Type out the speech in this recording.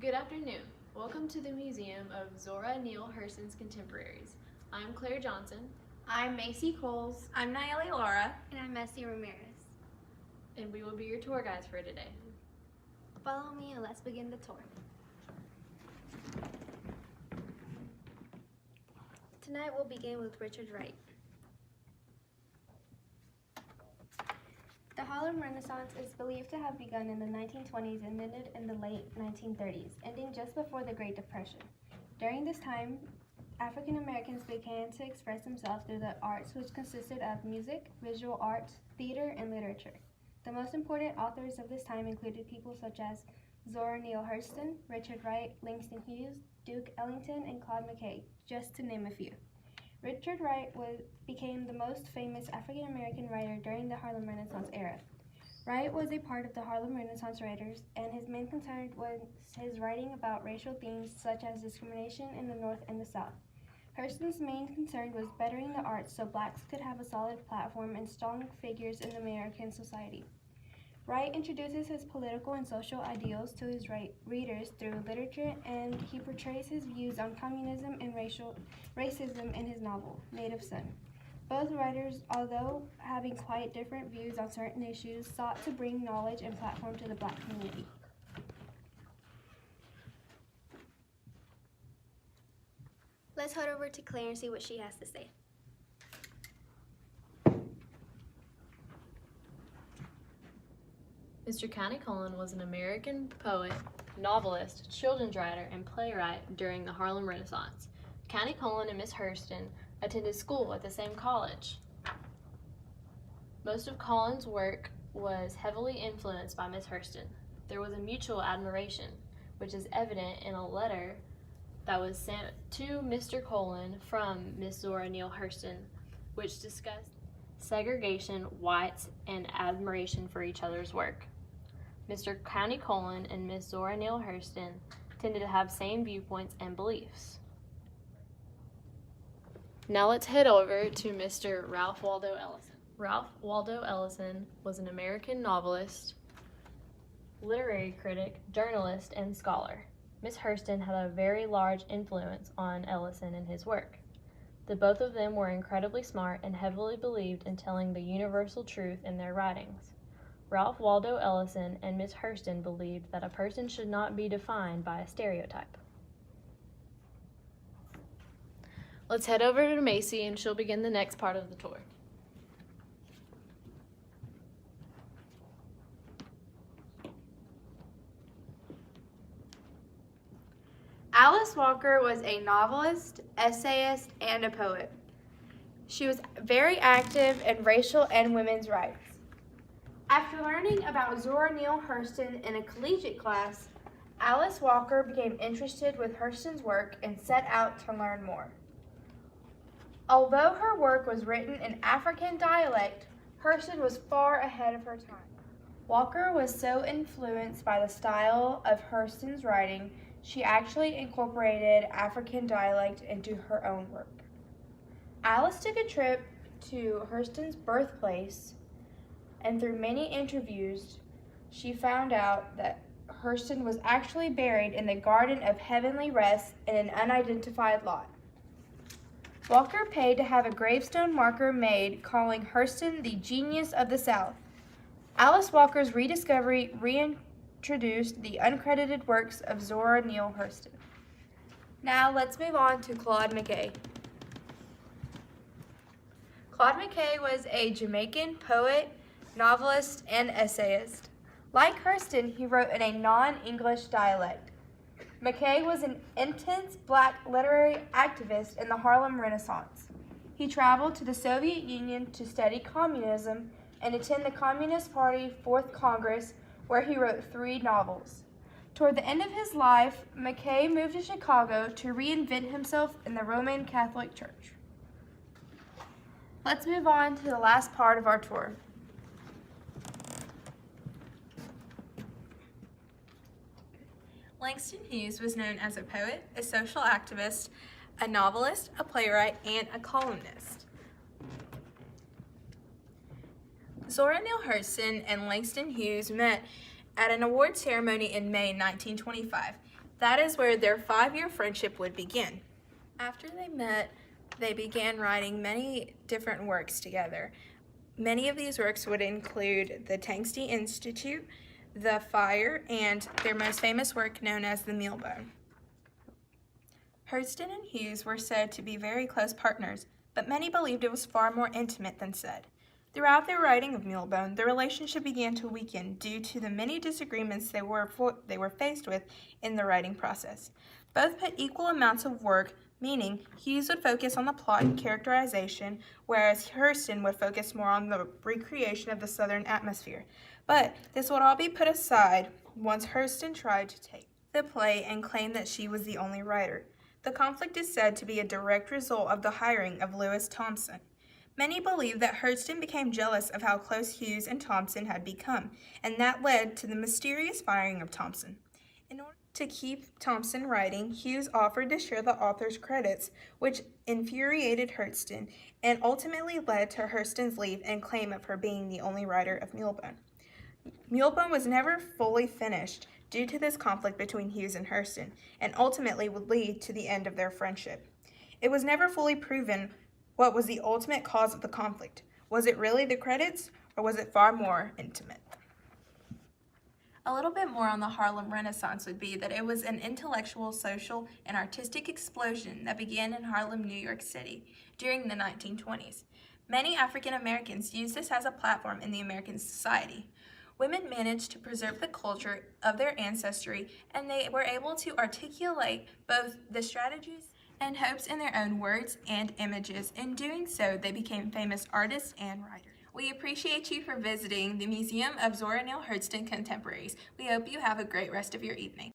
Good afternoon. Welcome to the Museum of Zora, Neale, Hurstons Contemporaries. I'm Claire Johnson. I'm Macy Coles. I'm Neale Laura. And I'm Messi Ramirez. And we will be your tour guides for today. Follow me and let's begin the tour. Tonight we'll begin with Richard Wright. The Harlem Renaissance is believed to have begun in the 1920s and ended in the late 1930s, ending just before the Great Depression. During this time, African Americans began to express themselves through the arts, which consisted of music, visual arts, theater, and literature. The most important authors of this time included people such as Zora Neale Hurston, Richard Wright, Langston Hughes, Duke Ellington, and Claude McKay, just to name a few. Richard Wright became the most famous African American writer during the Harlem Renaissance era. Wright was a part of the Harlem Renaissance writers, and his main concern was his writing about racial themes such as discrimination in the North and the South. Hurston's main concern was bettering the arts so blacks could have a solid platform and strong figures in American society. Wright introduces his political and social ideals to his readers through literature, and he portrays his views on communism and racism in his novel, Native Son. Both writers, although having quite different views on certain issues, sought to bring knowledge and platform to the black community. Let's head over to Claire and see what she has to say. Mr. County Cullen was an American poet, novelist, children's writer, and playwright during the Harlem Renaissance. County Cullen and Miss Hurston attended school at the same college. Most of Cullen's work was heavily influenced by Miss Hurston. There was a mutual admiration, which is evident in a letter that was sent to Mr. Cullen from Miss Zora Neale Hurston, which discussed segregation, whites, and admiration for each other's work. Mr. County Cullen and Miss Zora Neale Hurston tended to have same viewpoints and beliefs. Now let's head over to Mr. Ralph Waldo Ellison. Ralph Waldo Ellison was an American novelist, literary critic, journalist, and scholar. Miss Hurston had a very large influence on Ellison and his work. The both of them were incredibly smart and heavily believed in telling the universal truth in their writings. Ralph Waldo Ellison and Miss Hurston believed that a person should not be defined by a stereotype. Let's head over to Macy and she'll begin the next part of the tour. Alice Walker was a novelist, essayist, and a poet. She was very active in racial and women's rights. After learning about Zora Neale Hurston in a collegiate class, Alice Walker became interested with Hurston's work and set out to learn more. Although her work was written in African dialect, Hurston was far ahead of her time. Walker was so influenced by the style of Hurston's writing, she actually incorporated African dialect into her own work. Alice took a trip to Hurston's birthplace, and through many interviews, she found out that Hurston was actually buried in the Garden of Heavenly Rest in an unidentified lot. Walker paid to have a gravestone marker made calling Hurston the genius of the South. Alice Walker's rediscovery reintroduced the uncredited works of Zora Neale Hurston. Now let's move on to Claude McKay. Claude McKay was a Jamaican poet, novelist, and essayist. Like Hurston, he wrote in a non-English dialect. McKay was an intense black literary activist in the Harlem Renaissance. He traveled to the Soviet Union to study communism and attend the Communist Party 4th Congress, where he wrote 3 novels. Toward the end of his life, McKay moved to Chicago to reinvent himself in the Roman Catholic Church. Let's move on to the last part of our tour. Langston Hughes was known as a poet, a social activist, a novelist, a playwright, and a columnist. Zora Neale Hurston and Langston Hughes met at an award ceremony in May 1925. That is where their 5-year friendship would begin. After they met, they began writing many different works together. Many of these works would include the Tangsty Institute, The Fire, and their most famous work known as The Mealbone. Hurston and Hughes were said to be very close partners, but many believed it was far more intimate than said. Throughout their writing of Mealbone, the relationship began to weaken due to the many disagreements they were faced with in the writing process. Both put equal amounts of work, meaning Hughes would focus on the plot and characterization, whereas Hurston would focus more on the recreation of the Southern atmosphere. But this would all be put aside once Hurston tried to take the play and claimed that she was the only writer. The conflict is said to be a direct result of the hiring of Lewis Thompson. Many believe that Hurston became jealous of how close Hughes and Thompson had become, and that led to the mysterious firing of Thompson. In order to keep Thompson writing, Hughes offered to share the author's credits, which infuriated Hurston and ultimately led to Hurston's leave and claim of her being the only writer of Mealbone. Mealbone was never fully finished due to this conflict between Hughes and Hurston, and ultimately would lead to the end of their friendship. It was never fully proven what was the ultimate cause of the conflict. Was it really the credits, or was it far more intimate? A little bit more on the Harlem Renaissance would be that it was an intellectual, social, and artistic explosion that began in Harlem, New York City during the 1920s. Many African Americans used this as a platform in the American society. Women managed to preserve the culture of their ancestry, and they were able to articulate both the strategies and hopes in their own words and images. In doing so, they became famous artists and writers. We appreciate you for visiting the Museum of Zora Neale Hurston Contemporaries. We hope you have a great rest of your evening.